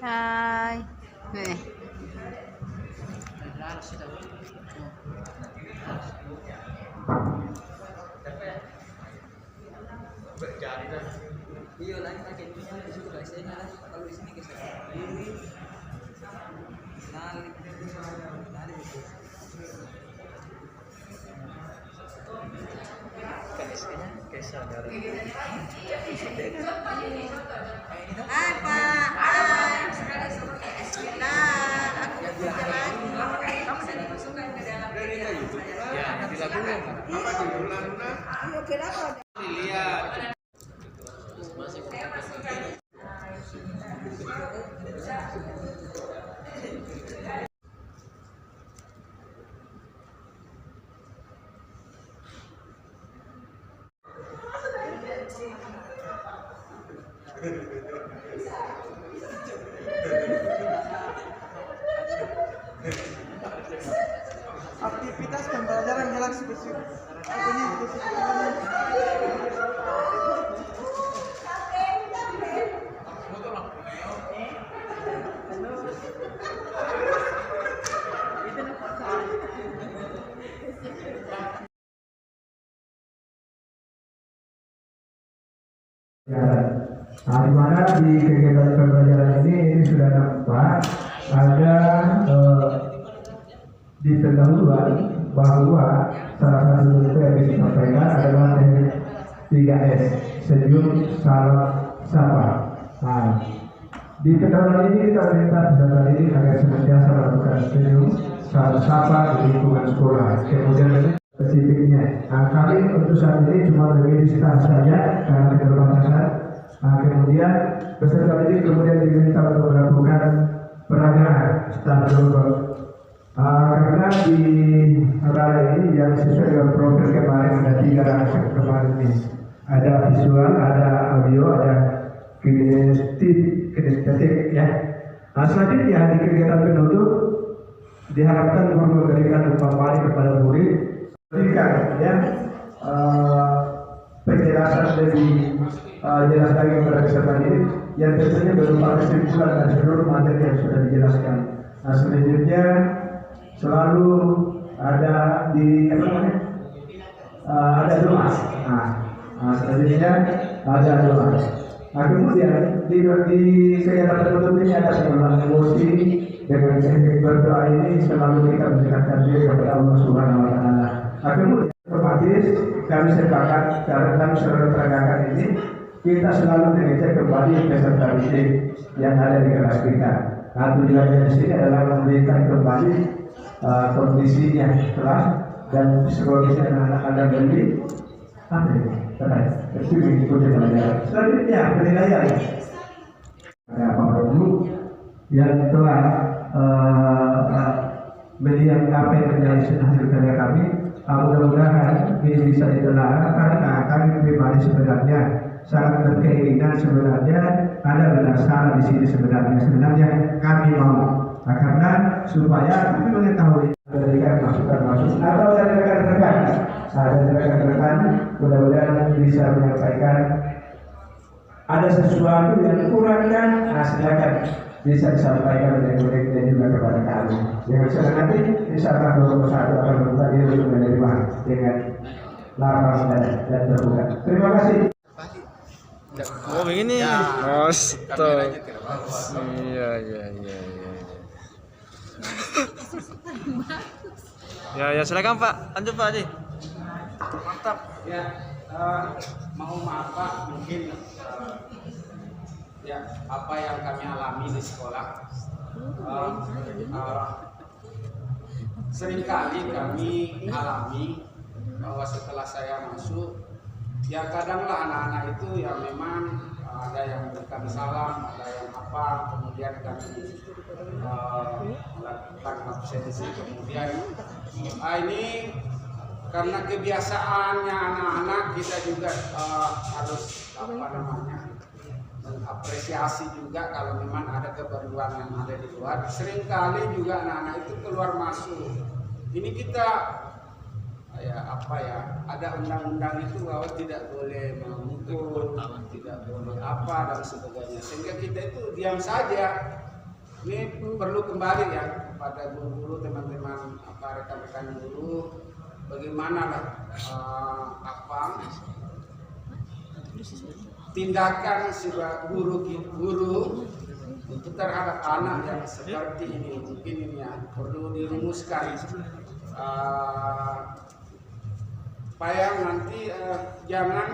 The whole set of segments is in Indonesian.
Hai. Nih. Iya lah, pakai ini di situ guys. Saya nyala kalau di sini guys. Ini nalik itu. Hai Pak. Hai. Bismillah. Aku berjalan lagi. Kamu sudah masukkan ke dalam media. Ya, dilakukan. Apa di bulan? Ayo kira kok. Lihat. Aktivitas pembelajaran jalan spesifik. Nah, di mana di kegiatan pembelajaran ini sudah nampak ada di pendahuluan bahwa salah satu bentuk yang disampaikan adalah teknik 3S, senyum, salam, sapa. Nah, di pendahuluan ini kita minta peserta didik agar senantiasa melakukan senyum, salam, sapa di lingkungan sekolah. Kemudian spesifiknya, nah, kami untuk saat ini cuma lebih distans saja karena keterbatasan. Nah, kemudian peserta didik kemudian diminta untuk melakukan peragaan standar. Karena di acara ini yang sesuai dengan profil kemarin ada 3 rangkaian kemarin ini, ada visual, ada audio, ada kinestetik ya. Nah, selanjutnya di kegiatan penutup diharapkan guru memberikan umpamanya kepada murid, berikan ya penjelasan dari jelas lagi kepada peserta didik yang tentunya berupa kesimpulan dan seluruh materi yang sudah dijelaskan. Nah, selanjutnya selalu ada di ada doa. Nah, selanjutnya ada doa. Nah, kemudian di kegiatan penutup ini ada pengulangan emosi dengan teknik berdoa ini selalu kita mendekatkan diri kepada Allah Subhanahu Wa Taala. Nah, kemudian otomatis kami sepakat karena kami selalu peragakan ini kita selalu mengecek kembali peserta didik yang ada di kelas kita. Nah, tujuannya di sini adalah memberikan kembali kondisinya kelas dan psikologisnya anak-anak ada beli apa ini? Itu mengikuti pelajaran. Selanjutnya penilaian. Ada Pak Guru yang telah melihat apa yang menjadi hasil karya kami. Mudah-mudahan ini bisa ditelaah karena kami pribadi sebenarnya sangat berkeinginan sebenarnya ada benar salah di sini sebenarnya kami mau. Nah, karena supaya kami mengetahui memberikan masukan atau dari rekan-rekan, mudah-mudahan bisa menyampaikan ada sesuatu yang kurangkan, nah silakan bisa disampaikan oleh murid-murid juga kepada kami. Yang saya nanti insyaallah 21 akan membuka diri untuk menerima dengan lapang dan terbuka. Terima kasih. Oh begini. Astaga. Iya. Ya silakan Pak, lanjut Pak Haji. Mantap. Ya, mau maaf Pak, mungkin ya apa yang kami alami di sekolah. Seringkali kami alami bahwa setelah saya masuk, ya kadanglah anak-anak itu yang memang ada yang berikan salam, ada yang apa, kemudian kami melakukan absensi, kemudian ini karena kebiasaannya anak-anak kita juga harus mengapresiasi juga kalau memang ada keperluan yang ada di luar. Seringkali juga anak-anak itu keluar masuk. Ini kita ada undang-undang itu bahwa tidak boleh memukul, tidak boleh apa dan sebagainya. Sehingga kita itu diam saja. Ini perlu kembali ya kepada guru-guru, teman-teman, rekan-rekan guru, bagaimana lah tindakan sebuah guru untuk terhadap anak yang seperti ini. Mungkin ini ya perlu dirumuskan supaya nanti jangan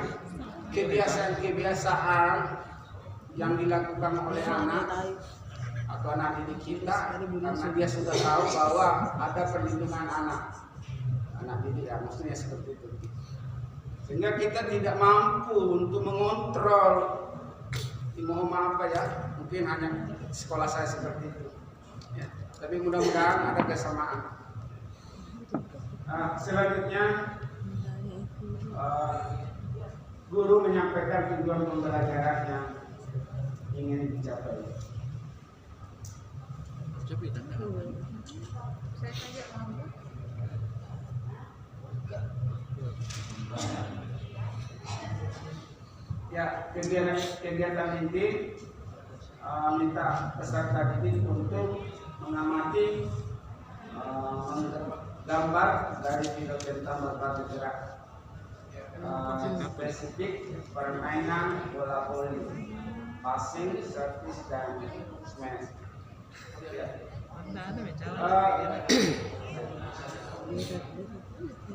kebiasaan yang dilakukan oleh anak atau anak didik kita, karena dia sudah tahu bahwa ada perlindungan anak didik ya, maksudnya seperti itu, sehingga kita tidak mampu untuk mengontrol. Mohon maaf ya, mungkin hanya sekolah saya seperti itu ya. Tapi mudah-mudahan ada kesamaan. Selanjutnya guru menyampaikan tujuan pembelajaran yang ingin dicapai. Saya tanya mampu. Ya, kegiatan ini minta peserta didik untuk mengamati gambar dari video tentang berbagai gerak spesifik permainan bola voli, passing, service, dan smash.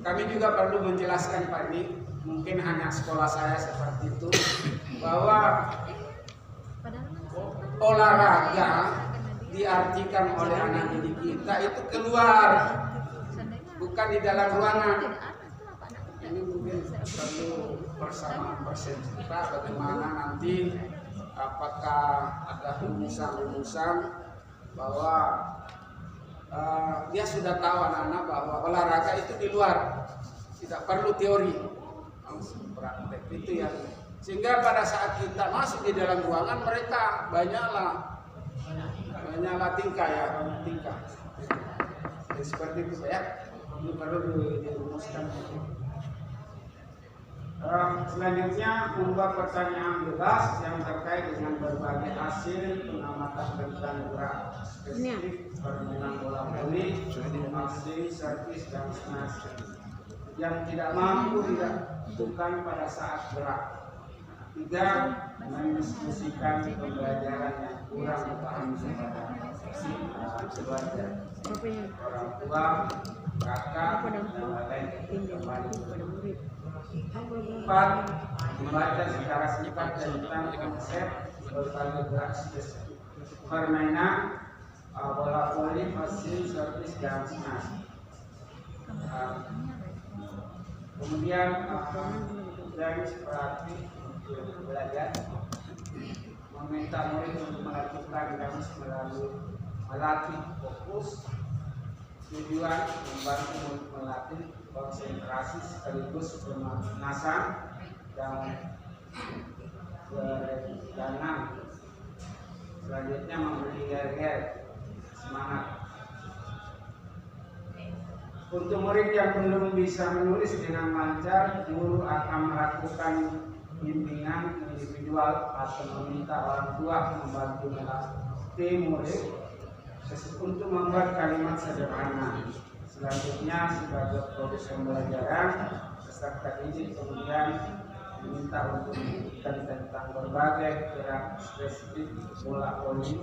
Kami juga perlu menjelaskan Pak ini, mungkin hanya sekolah saya seperti itu, bahwa olahraga diartikan oleh anak didik kita itu keluar, bukan di dalam ruangan. Ini mungkin perlu bersama persepsi kita bagaimana nanti, apakah ada rumusan-rumusan bahwa dia sudah tahu anak-anak bahwa olahraga itu di luar, tidak perlu teori, langsung praktek itu ya. Sehingga pada saat kita masuk di dalam ruangan, mereka banyaklah tingkah ya, tingkah. Jadi seperti itu ya, ini perlu dirumuskan. Selanjutnya membuat pertanyaan bebas yang terkait dengan berbagai hasil pengamatan tentang gerak spesifik permainan bola voli, passing, servis, dan smash yang tidak mampu dilakukan pada saat gerak. 3. Mendiskusikan pembelajaran yang kurang dipahami kepada keluarga, orang tua, kakak, dan lain-lain kembali kepada murid. 4. Membaca secara singkat tentang konsep berbagai gerak spesifik permainan bola voli, passing, servis, dan smash. Kemudian dari praktik untuk belajar, meminta murid untuk melakukan gamis melatih fokus, tujuan membantu melatih konsentrasi sekaligus pemanasan dan kerendahan. Selanjutnya memberi gel semangat. Untuk murid yang belum bisa menulis dengan lancar, guru akan melakukan bimbingan individual atau meminta orang tua membantu melatih murid untuk membuat kalimat sederhana. Selanjutnya sebagai proses pembelajaran, peserta didik kemudian diminta untuk menyebutkan tentang berbagai gerak spesifik bola voli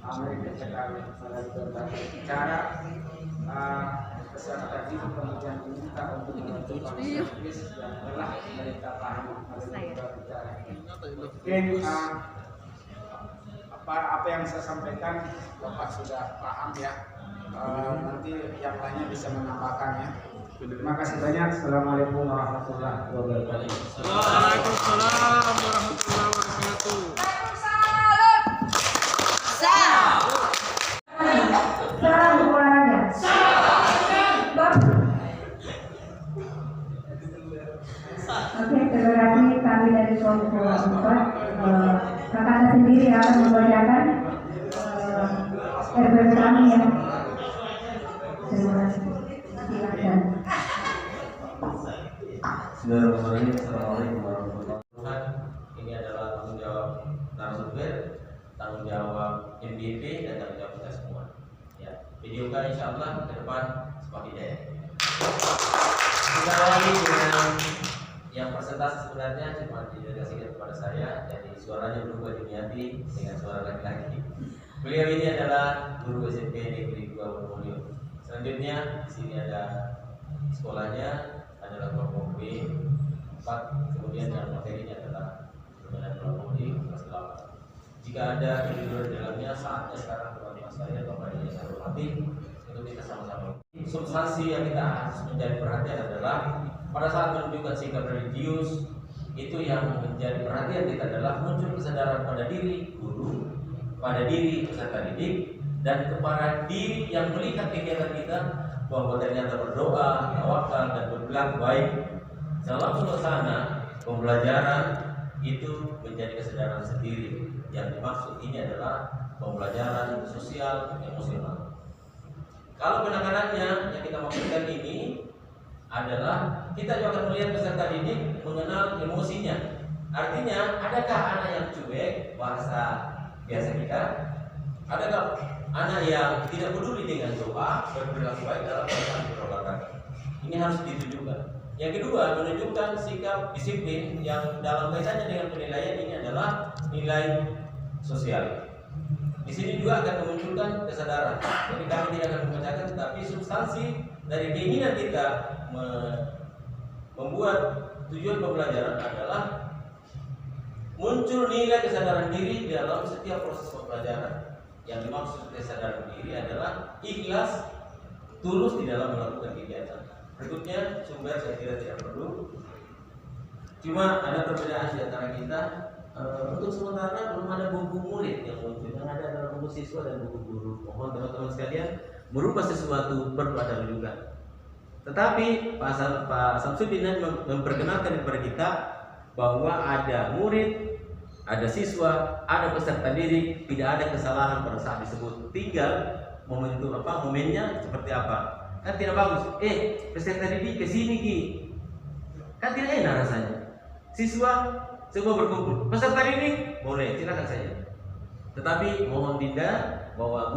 Amerika sekali melalui berbagai cara. Peserta didik kemudian diminta untuk menentukan servis yang telah mereka pahami melalui berbagai cara. Mungkin apa yang saya sampaikan Bapak sudah paham ya. Nanti yang lainnya bisa menambahkan ya. Terima kasih banyak. Assalamualaikum warahmatullahi wabarakatuh. Waalaikumsalam warahmatullahi wabarakatuh. Oke, terima kasih. Kami dari kelompok 4 kakak sendiri akan membacakan RBP kami ya. Terima kasih. Silakan. Bismillahirrahmanirrahim. Assalamualaikum warahmatullahi wabarakatuh. Ini adalah tanggung jawab narasumber, tanggung jawab MBB juga insya Allah ke depan semakin jaya. Kita awali dengan yang presentasi sebenarnya cuma didedikasikan kepada saya, jadi suaranya berubah diniati dengan suara laki-laki. Beliau ini adalah guru SMP Negeri 2 Wonolio. Selanjutnya di sini ada sekolahnya adalah kelompok B 4, kemudian dalam materinya adalah permainan kelompok D kelas 8. Jika ada video di dalamnya, saatnya sekarang teman-teman saya Bapak Ibu yang saya hormati untuk kita sama-sama. Substansi yang kita harus menjadi perhatian adalah pada saat menunjukkan sikap religius, itu yang menjadi perhatian kita adalah muncul kesadaran pada diri guru, pada diri peserta didik, dan kepada diri yang melihat kegiatan kita bahwa ternyata berdoa, tawakal, dan berperilaku baik dalam suasana pembelajaran itu menjadi kesadaran sendiri. Yang dimaksud ini adalah pembelajaran sosial emosional. Kalau penanganannya yang kita maksudkan ini adalah kita juga akan melihat peserta didik mengenal emosinya. Artinya, adakah anak yang cuek, bahasa biasa kita? Adakah anak yang tidak peduli dengan doa, berperilaku baik dalam berolahraga? Ini harus ditunjukkan. Yang kedua, menunjukkan sikap disiplin yang dalam kaitannya dengan penilaian ini adalah nilai sosial. Di sini juga akan memunculkan kesadaran. Jadi kami tidak akan membacakan, tetapi substansi dari keinginan kita membuat tujuan pembelajaran adalah muncul nilai kesadaran diri dalam setiap proses pembelajaran. Yang dimaksud kesadaran diri adalah ikhlas, tulus di dalam melakukan kegiatan. Berikutnya sumber saya kira tidak perlu. Cuma ada perbedaan di antara kita. Untuk sementara belum ada buku murid yang muncul. Yang ada adalah buku siswa dan buku guru. Mohon teman-teman sekalian merubah sesuatu perlu ada rujukan. Tetapi Pak Samsudin memperkenalkan kepada kita bahwa ada murid, ada siswa, ada peserta didik, tidak ada kesalahan pada saat disebut. Tinggal momennya seperti apa. Kan tidak bagus. Peserta didik ke sini Ki. Kan tidak enak rasanya. Siswa semua berkumpul. Peserta didik boleh, silakan saja. Tetapi mohon tidak bahwa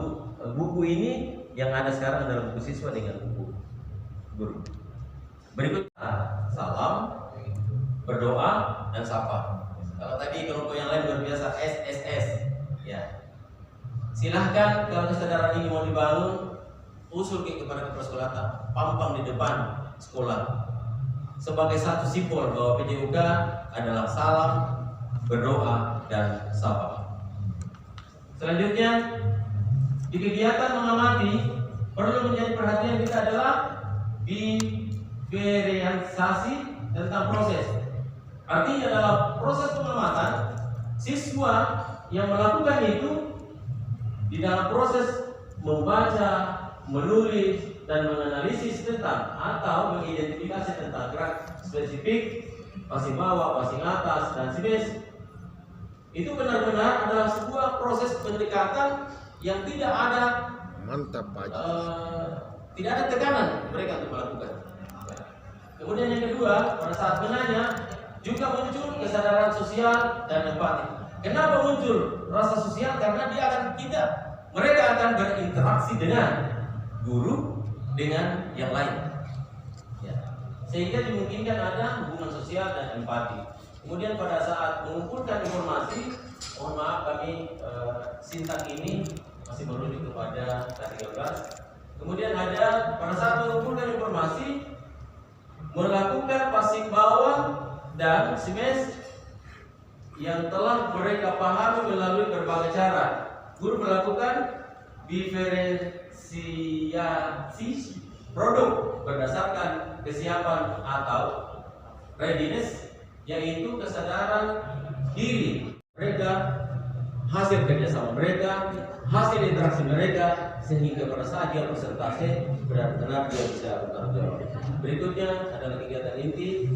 buku ini yang ada sekarang adalah buku siswa dengan buku guru. Berikutnya salam, berdoa, dan sapa. Kalau tadi kelompok yang lain berbiasa SSS, ya. Silahkan kalau kesadaran ini mau dibangun, usul kepada kepala sekolah, pampang di depan sekolah sebagai satu simbol bahwa PJUK adalah salam, berdoa, dan sapa. Selanjutnya, di kegiatan mengamati perlu menjadi perhatian kita adalah diferensiasi tentang proses. Artinya dalam proses pengamatan, siswa yang melakukan itu di dalam proses membaca, menulis, dan menganalisis tentang atau mengidentifikasi tentang gerak spesifik, passing bawah, passing atas, dan simes, itu benar-benar adalah sebuah proses pendekatan yang tidak ada tidak ada tekanan mereka untuk melakukan. Kemudian yang kedua, pada saat menanya juga muncul kesadaran sosial dan empati. Kenapa muncul rasa sosial? Karena mereka akan berinteraksi dengan guru, dengan yang lain, ya. Sehingga dimungkinkan ada hubungan sosial dan empati. Kemudian pada saat mengumpulkan informasi, mohon maaf kami sintang ini masih merujuk kepada K13. Kemudian ada pada saat mengumpulkan informasi, melakukan passing bawah dan simes yang telah mereka pahami melalui berbagai cara. Guru melakukan diferensiasi produk berdasarkan kesiapan atau readiness, yaitu kesadaran diri mereka, hasil kerjasama mereka, hasil interaksi mereka, sehingga pada saat dia presentasi benar-benar dia bisa bertanggung jawab. Berikutnya adalah kegiatan inti.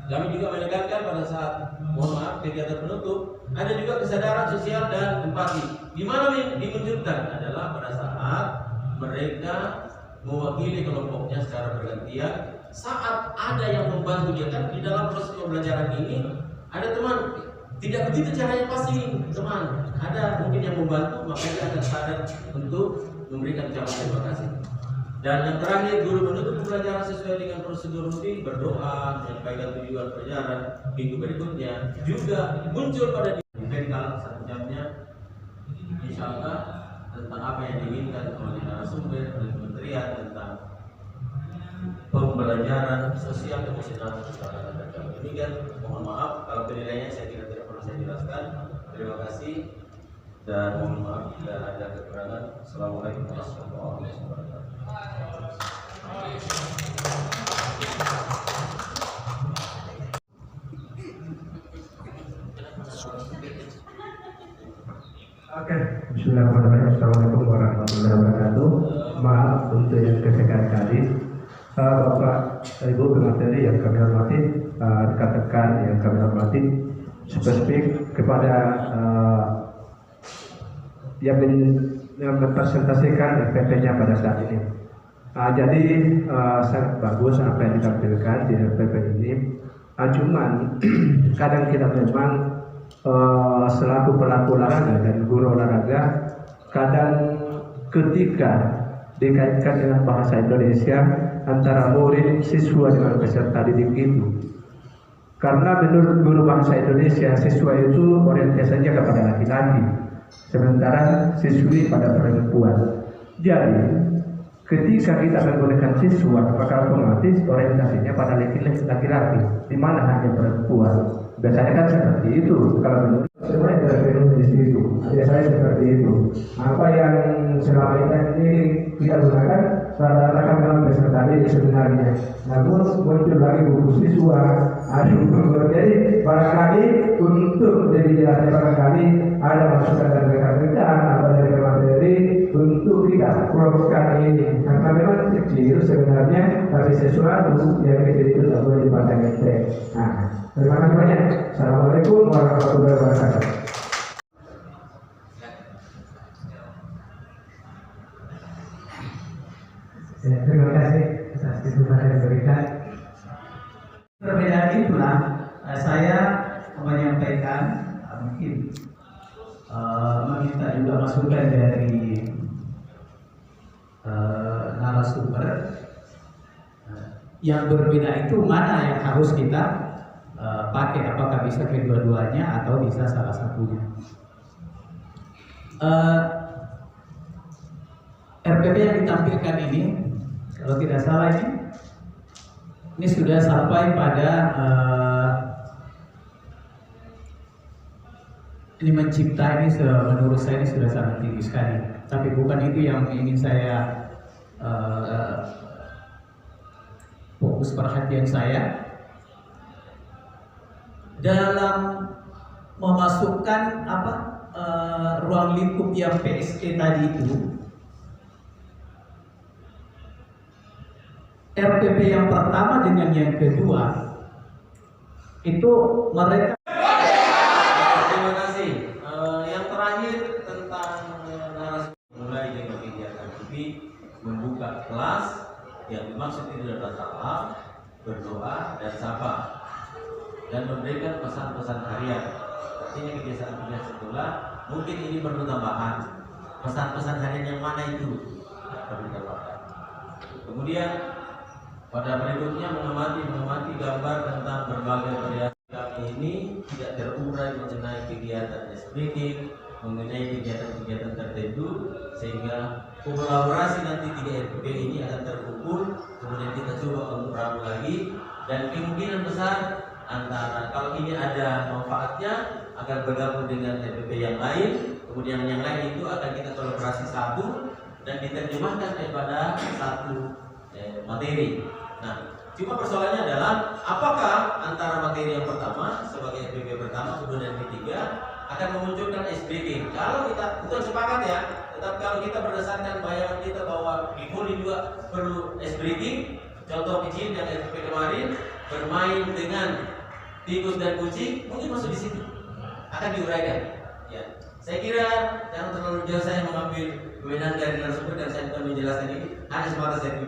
Kami juga menekankan pada saat kegiatan penutup ada juga kesadaran sosial dan empati. Di mana dimunculkan adalah pada saat mereka mewakili kelompoknya secara bergantian. Saat ada yang membantu dia, kan di dalam proses pembelajaran ini ada teman tidak begitu caranya pasti teman. Ada mungkin yang membantu, maka dia akan sadar untuk memberikan ucapan terima kasih. Dan yang terakhir, guru menutup pembelajaran sesuai dengan prosedur rutin, berdoa, menyampaikan tujuan pelajaran minggu berikutnya, juga muncul pada dipenggal satu jamnya, insya Allah tentang apa yang diinginkan oleh narasumber, oleh kementerian tentang pembelajaran sosial emosional kesetaraan dan demikian. Mohon maaf kalau penilaiannya saya kira tidak perlu saya jelaskan. Terima kasih dan mohon maaf bila ada kekurangan. Assalamualaikum warahmatullahi wabarakatuh. Oke, bismillahirrahmanirrahim. Assalamualaikum warahmatullahi wabarakatuh. Maaf untuk yang kesekian kali. Bapak, Ibu pemateri yang kami hormati, rekan-rekan yang kami hormati, spesifik kepada yang mempresentasikan RPP-nya pada saat ini. Jadi sangat bagus apa yang ditampilkan di RPP ini. Cuman kadang kita memang selaku pelaku olahraga dan guru olahraga, kadang ketika dikaitkan dengan bahasa Indonesia antara murid, siswa dengan peserta didik itu, karena menurut guru bahasa Indonesia siswa itu orientasinya kepada laki-laki, sementara siswi pada perempuan. Jadi ketika kita menggunakan siswa, maka otomatis orientasinya pada laki-laki, di mana hanya perempuan. Biasanya kan seperti itu. Kalau menurut saya terpenuhi di situ. Biasanya seperti itu. Apa yang selama ini kita gunakan rata-rata kan memang peserta didik sebenarnya. Namun muncul lagi buku siswa. Jadi barangkali untuk dijelaskan barangkali ada masukan dari rekan-rekan atau dari materi untuk kita program ini. Karena memang kecil sebenarnya, tapi sesuatu yang kecil itu tak boleh dipandang enteng. Nah, terima kasih banyak. Assalamualaikum warahmatullahi wabarakatuh. Ya, terima kasih atas kesempatan yang diberikan. Perbedaan itulah saya menyampaikan mungkin meminta juga masukan dari narasumber. Yang berbeda itu mana yang harus kita pakai, apakah bisa kedua-duanya atau bisa salah satunya. RPP yang ditampilkan ini, kalau tidak salah ini sudah sampai pada ini mencipta ini menurut saya ini sudah sangat tinggi sekali. Tapi bukan itu yang ingin saya fokus perhatian saya dalam memasukkan ruang lingkup yang PSE tadi itu. RPP yang pertama dengan yang kedua itu mereka. Terima kasih. Yang terakhir tentang narasi mulai dengan kegiatan ini membuka kelas yang dimaksud itu adalah salam, berdoa dan sapa dan memberikan pesan-pesan harian. Artinya kebiasaan-kebiasaan sekolah mungkin ini perlu tambahan. Pesan-pesan harian yang mana itu perlu ditambahkan. Kemudian pada berikutnya mengamati gambar tentang berbagai variasi ini tidak terurai mengenai kegiatan speaking, mengenai kegiatan-kegiatan tertentu, sehingga kolaborasi nanti 3 RPP ini akan terukur. Kemudian kita coba untuk ramu lagi dan kemungkinan besar antara kalau ini ada manfaatnya akan bergabung dengan RPP yang lain, kemudian yang lain itu akan kita kolaborasi satu dan diterjemahkan kepada satu materi. Nah, cuma persoalannya adalah apakah antara materi yang pertama sebagai SBG pertama, kedua dan ketiga akan memunculkan SBG. Kalau kita betul sepakat ya, tetapi kalau kita berdasarkan bayangan kita bahwa di Poli juga perlu SBG, contoh kecil yang SBG kemarin bermain dengan tikus dan kucing mungkin masuk di situ akan diuraikan. Ya, saya kira jangan terlalu jauh saya mengambil kewenangan dari narasumber dan saya bukan menjelaskan ini hanya semata saya